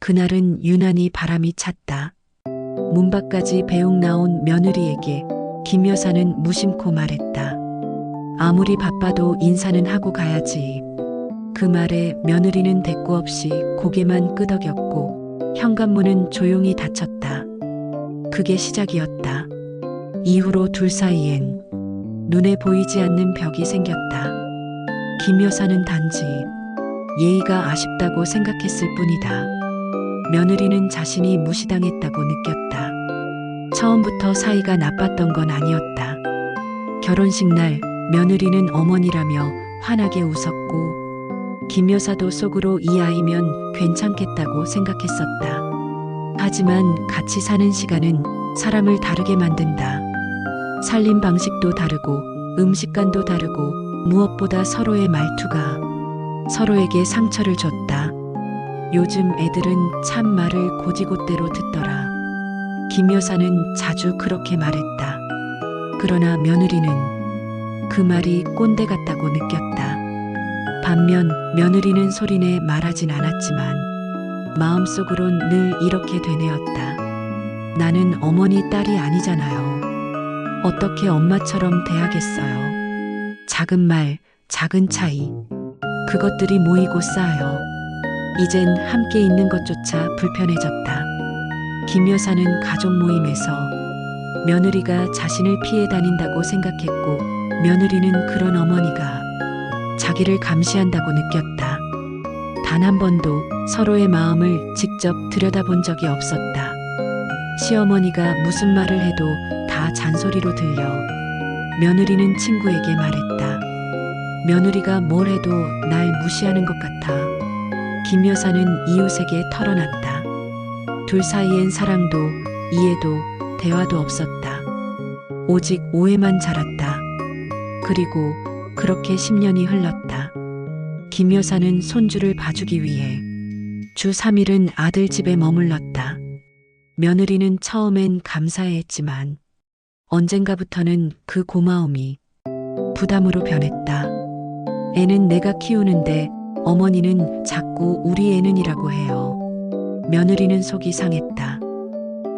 그날은 유난히 바람이 찼다. 문 밖까지 배웅 나온 며느리에게 김 여사는 무심코 말했다. 아무리 바빠도 인사는 하고 가야지. 그 말에 며느리는 대꾸 없이 고개만 끄덕였고 현관문은 조용히 닫혔다. 그게 시작이었다. 이후로 둘 사이엔 눈에 보이지 않는 벽이 생겼다. 김 여사는 단지 예의가 아쉽다고 생각했을 뿐이다. 며느리는 자신이 무시당했다고 느꼈다. 처음부터 사이가 나빴던 건 아니었다. 결혼식 날 며느리는 어머니라며 환하게 웃었고 김 여사도 속으로 이 아이면 괜찮겠다고 생각했었다. 하지만 같이 사는 시간은 사람을 다르게 만든다. 살림 방식도 다르고 음식관도 다르고 무엇보다 서로의 말투가 서로에게 상처를 줬다. 요즘 애들은 참 말을 고지곳대로 듣더라. 김 여사는 자주 그렇게 말했다. 그러나 며느리는 그 말이 꼰대 같다고 느꼈다. 반면 며느리는 소리내 말하진 않았지만 마음속으론 늘 이렇게 되뇌었다. 나는 어머니 딸이 아니잖아요. 어떻게 엄마처럼 대하겠어요. 작은 말, 작은 차이, 그것들이 모이고 쌓여 이젠 함께 있는 것조차 불편해졌다. 김 여사는 가족 모임에서 며느리가 자신을 피해 다닌다고 생각했고 며느리는 그런 어머니가 자기를 감시한다고 느꼈다. 단 한 번도 서로의 마음을 직접 들여다본 적이 없었다. 시어머니가 무슨 말을 해도 다 잔소리로 들려 며느리는 친구에게 말했다. 며느리가 뭘 해도 날 무시하는 것 같아. 김 여사는 이웃에게 털어놨다. 둘 사이엔 사랑도 이해도 대화도 없었다. 오직 오해만 자랐다. 그리고 그렇게 10년이 흘렀다. 김 여사는 손주를 봐주기 위해 주 3일은 아들 집에 머물렀다. 며느리는 처음엔 감사해했지만 언젠가부터는 그 고마움이 부담으로 변했다. 애는 내가 키우는데 어머니는 자꾸 우리 애는이라고 해요. 며느리는 속이 상했다.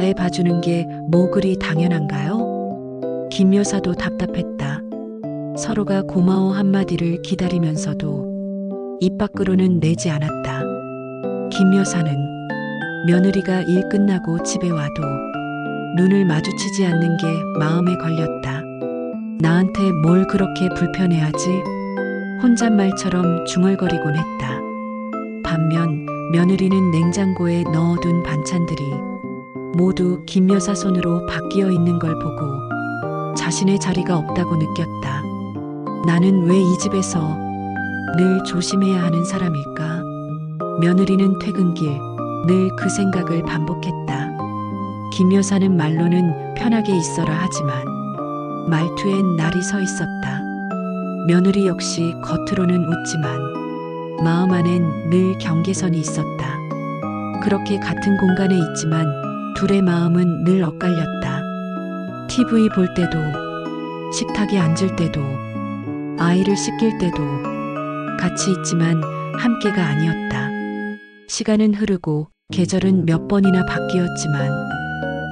애 봐주는 게 뭐 그리 당연한가요? 김 여사도 답답했다. 서로가 고마워 한마디를 기다리면서도 입 밖으로는 내지 않았다. 김 여사는 며느리가 일 끝나고 집에 와도 눈을 마주치지 않는 게 마음에 걸렸다. 나한테 뭘 그렇게 불편해하지? 혼잣말처럼 중얼거리곤 했다. 반면 며느리는 냉장고에 넣어둔 반찬들이 모두 김 여사 손으로 바뀌어 있는 걸 보고 자신의 자리가 없다고 느꼈다. 나는 왜 이 집에서 늘 조심해야 하는 사람일까? 며느리는 퇴근길 늘 그 생각을 반복했다. 김 여사는 말로는 편하게 있어라 하지만 말투엔 날이 서 있었다. 며느리 역시 겉으로는 웃지만 마음 안엔 늘 경계선이 있었다. 그렇게 같은 공간에 있지만 둘의 마음은 늘 엇갈렸다. TV 볼 때도, 식탁에 앉을 때도, 아이를 씻길 때도 같이 있지만 함께가 아니었다. 시간은 흐르고 계절은 몇 번이나 바뀌었지만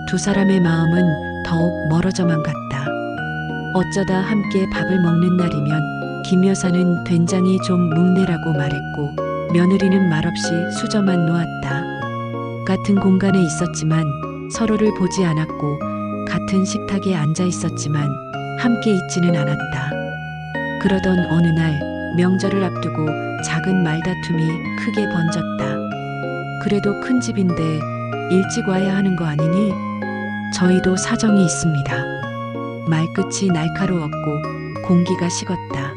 두 사람의 마음은 더욱 멀어져만 갔다. 어쩌다 함께 밥을 먹는 날이면 김 여사는 된장이 좀 묵내라고 말했고 며느리는 말없이 수저만 놓았다. 같은 공간에 있었지만 서로를 보지 않았고 같은 식탁에 앉아 있었지만 함께 있지는 않았다. 그러던 어느 날 명절을 앞두고 작은 말다툼이 크게 번졌다. 그래도 큰 집인데 일찍 와야 하는 거 아니니? 저희도 사정이 있습니다. 말끝이 날카로웠고 공기가 식었다.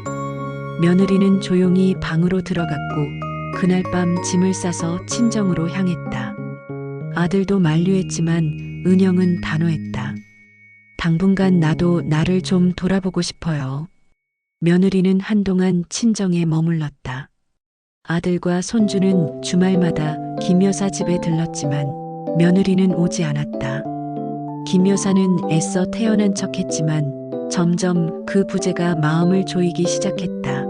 며느리는 조용히 방으로 들어갔고 그날 밤 짐을 싸서 친정으로 향했다. 아들도 만류했지만 은영은 단호했다. 당분간 나도 나를 좀 돌아보고 싶어요. 며느리는 한동안 친정에 머물렀다. 아들과 손주는 주말마다 김 여사 집에 들렀지만 며느리는 오지 않았다. 김 여사는 애써 태어난 척했지만 점점 그 부재가 마음을 조이기 시작했다.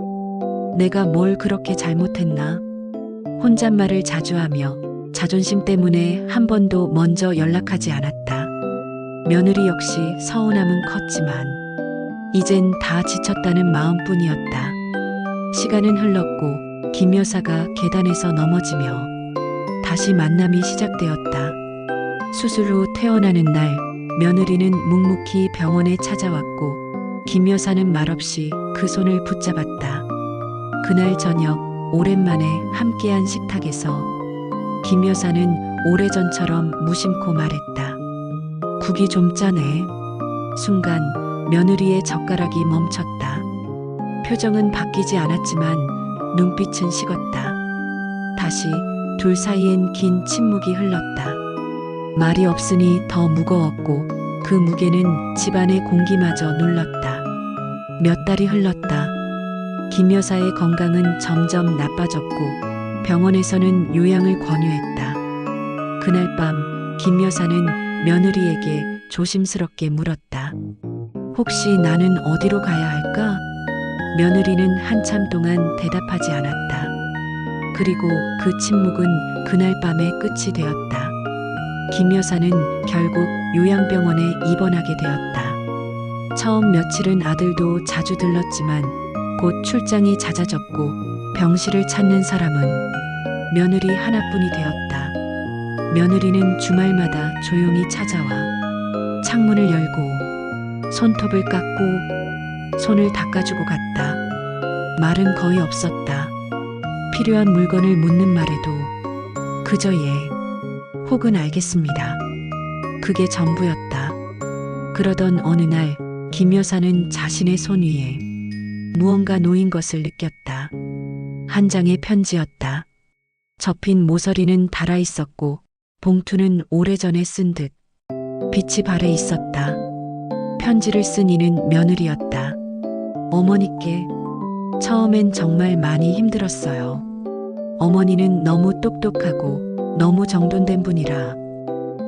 내가 뭘 그렇게 잘못했나? 혼잣말을 자주 하며 자존심 때문에 한 번도 먼저 연락하지 않았다. 며느리 역시 서운함은 컸지만 이젠 다 지쳤다는 마음뿐이었다. 시간은 흘렀고 김 여사가 계단에서 넘어지며 다시 만남이 시작되었다. 수술 후 퇴원하는 날 며느리는 묵묵히 병원에 찾아왔고 김 여사는 말없이 그 손을 붙잡았다. 그날 저녁 오랜만에 함께한 식탁에서 김 여사는 오래전처럼 무심코 말했다. 국이 좀 짜네. 순간 며느리의 젓가락이 멈췄다. 표정은 바뀌지 않았지만 눈빛은 식었다. 다시 둘 사이엔 긴 침묵이 흘렀다. 말이 없으니 더 무거웠고 그 무게는 집안의 공기마저 눌렀다. 몇 달이 흘렀다. 김 여사의 건강은 점점 나빠졌고 병원에서는 요양을 권유했다. 그날 밤 김 여사는 며느리에게 조심스럽게 물었다. 혹시 나는 어디로 가야 할까? 며느리는 한참 동안 대답하지 않았다. 그리고 그 침묵은 그날 밤의 끝이 되었다. 김 여사는 결국 요양병원에 입원하게 되었다. 처음 며칠은 아들도 자주 들렀지만 곧 출장이 잦아졌고 병실을 찾는 사람은 며느리 하나뿐이 되었다. 며느리는 주말마다 조용히 찾아와 창문을 열고 손톱을 깎고 손을 닦아주고 갔다. 말은 거의 없었다. 필요한 물건을 묻는 말에도 그저 예, 혹은 알겠습니다. 그게 전부였다. 그러던 어느 날 김 여사는 자신의 손 위에 무언가 놓인 것을 느꼈다. 한 장의 편지였다. 접힌 모서리는 닳아 있었고 봉투는 오래전에 쓴 듯 빛이 발해 있었다. 편지를 쓴 이는 며느리였다. 어머니께 처음엔 정말 많이 힘들었어요. 어머니는 너무 똑똑하고 너무 정돈된 분이라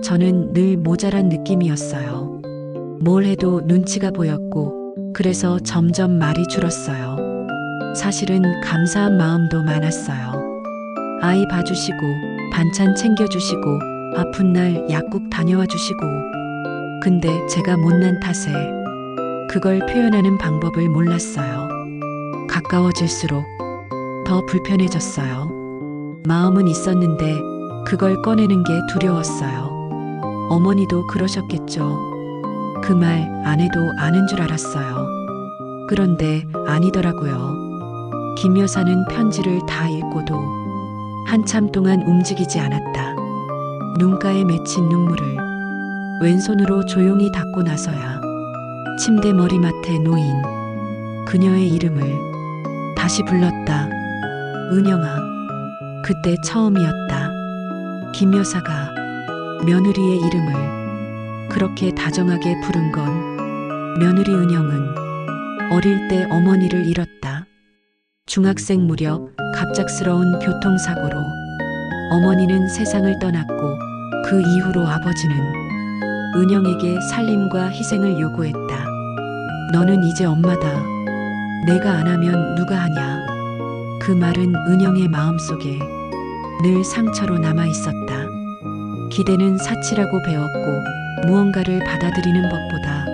저는 늘 모자란 느낌이었어요. 뭘 해도 눈치가 보였고 그래서 점점 말이 줄었어요. 사실은 감사한 마음도 많았어요. 아이 봐주시고 반찬 챙겨주시고 아픈 날 약국 다녀와 주시고 근데 제가 못난 탓에 그걸 표현하는 방법을 몰랐어요. 가까워질수록 더 불편해졌어요. 마음은 있었는데 그걸 꺼내는 게 두려웠어요. 어머니도 그러셨겠죠. 그 말 안 해도 아는 줄 알았어요. 그런데 아니더라고요. 김 여사는 편지를 다 읽고도 한참 동안 움직이지 않았다. 눈가에 맺힌 눈물을 왼손으로 조용히 닦고 나서야 침대 머리맡에 놓인 그녀의 이름을 다시 불렀다. 은영아. 그때 처음이었다. 김 여사가 며느리의 이름을 그렇게 다정하게 부른 건 며느리 은영은 어릴 때 어머니를 잃었다. 중학생 무렵 갑작스러운 교통사고로 어머니는 세상을 떠났고 그 이후로 아버지는 은영에게 살림과 희생을 요구했다. 너는 이제 엄마다. 내가 안 하면 누가 하냐. 그 말은 은영의 마음속에 늘 상처로 남아 있었다. 기대는 사치라고 배웠고 무언가를 받아들이는 법보다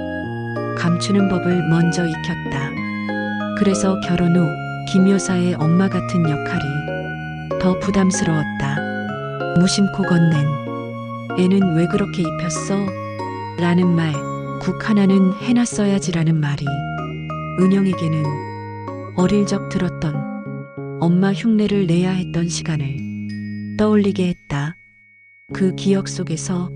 감추는 법을 먼저 익혔다. 그래서 결혼 후 김 여사의 엄마 같은 역할이 더 부담스러웠다. 무심코 건넨 애는 왜 그렇게 입혔어? 라는 말, 국 하나는 해놨어야지라는 말이 은영에게는 어릴 적 들었던 엄마 흉내를 내야 했던 시간을 떠올리게 했다. 그 기억 속에서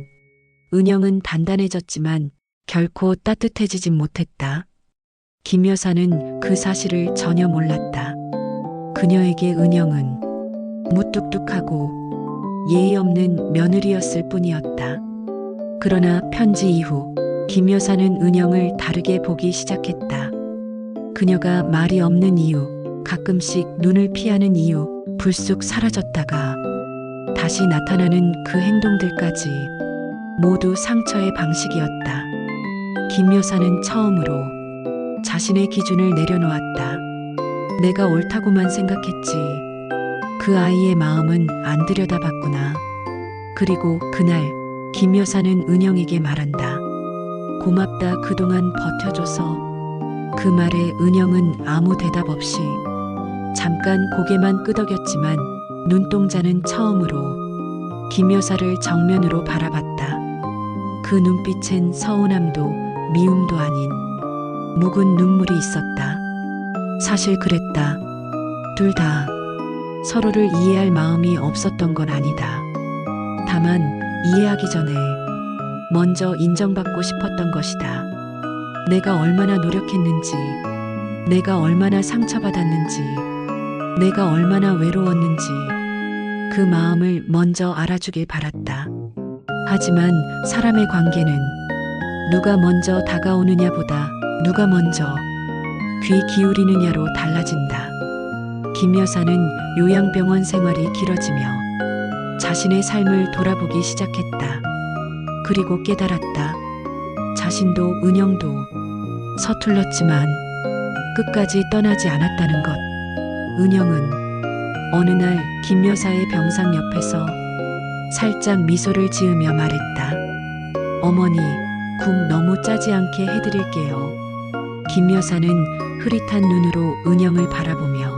은영은 단단해졌지만 결코 따뜻해지진 못했다. 김 여사는 그 사실을 전혀 몰랐다. 그녀에게 은영은 무뚝뚝하고 예의 없는 며느리였을 뿐이었다. 그러나 편지 이후 김 여사는 은영을 다르게 보기 시작했다. 그녀가 말이 없는 이유, 가끔씩 눈을 피하는 이유, 불쑥 사라졌다가 다시 나타나는 그 행동들까지 모두 상처의 방식이었다. 김 여사는 처음으로 자신의 기준을 내려놓았다. 내가 옳다고만 생각했지. 그 아이의 마음은 안 들여다봤구나. 그리고 그날 김 여사는 은영에게 말한다. 고맙다 그동안 버텨줘서. 그 말에 은영은 아무 대답 없이 잠깐 고개만 끄덕였지만 눈동자는 처음으로 김 여사를 정면으로 바라봤다. 그 눈빛엔 서운함도 미움도 아닌 묵은 눈물이 있었다. 사실 그랬다. 둘 다 서로를 이해할 마음이 없었던 건 아니다. 다만 이해하기 전에 먼저 인정받고 싶었던 것이다. 내가 얼마나 노력했는지, 내가 얼마나 상처받았는지, 내가 얼마나 외로웠는지 그 마음을 먼저 알아주길 바랐다. 하지만 사람의 관계는 누가 먼저 다가오느냐보다 누가 먼저 귀 기울이느냐로 달라진다. 김 여사는 요양병원 생활이 길어지며 자신의 삶을 돌아보기 시작했다. 그리고 깨달았다. 자신도 은영도 서툴렀지만 끝까지 떠나지 않았다는 것. 은영은 어느 날 김 여사의 병상 옆에서 살짝 미소를 지으며 말했다. 어머니, 국 너무 짜지 않게 해드릴게요. 김 여사는 흐릿한 눈으로 은영을 바라보며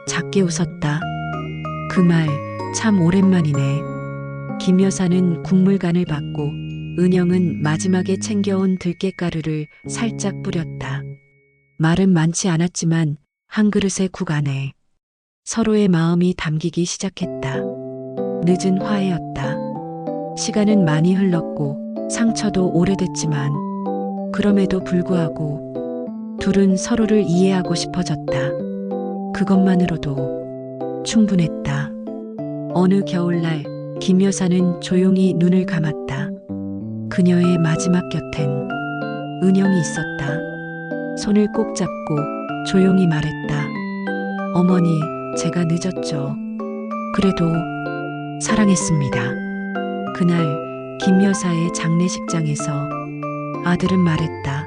작게 웃었다. 그 말 참 오랜만이네. 김 여사는 국물간을 받고 은영은 마지막에 챙겨온 들깨가루를 살짝 뿌렸다. 말은 많지 않았지만 한 그릇의 국 안에 서로의 마음이 담기기 시작했다. 늦은 화해였다. 시간은 많이 흘렀고 상처도 오래됐지만 그럼에도 불구하고 둘은 서로를 이해하고 싶어졌다. 그것만으로도 충분했다. 어느 겨울날 김 여사는 조용히 눈을 감았다. 그녀의 마지막 곁엔 은영이 있었다. 손을 꼭 잡고 조용히 말했다. 어머니, 제가 늦었죠. 그래도 사랑했습니다. 그날 김 여사의 장례식장에서 아들은 말했다.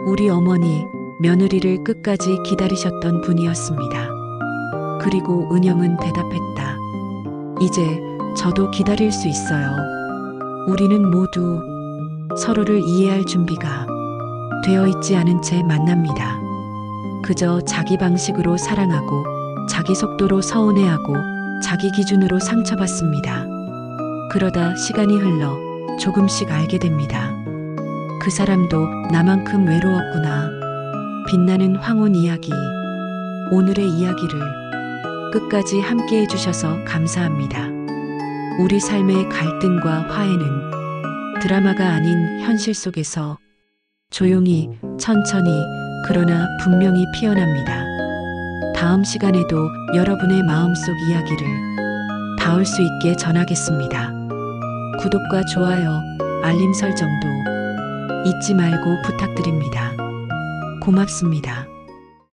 우리 어머니, 며느리를 끝까지 기다리셨던 분이었습니다. 그리고 은영은 대답했다. 이제 저도 기다릴 수 있어요. 우리는 모두 서로를 이해할 준비가 되어 있지 않은 채 만납니다. 그저 자기 방식으로 사랑하고 자기 속도로 서운해하고 자기 기준으로 상처받습니다. 그러다 시간이 흘러 조금씩 알게 됩니다. 그 사람도 나만큼 외로웠구나. 빛나는 황혼 이야기. 오늘의 이야기를 끝까지 함께 해주셔서 감사합니다. 우리 삶의 갈등과 화해는 드라마가 아닌 현실 속에서 조용히, 천천히, 그러나 분명히 피어납니다. 다음 시간에도 여러분의 마음속 이야기를 닿을 수 있게 전하겠습니다. 구독과 좋아요, 알림 설정도 잊지 말고 부탁드립니다. 고맙습니다.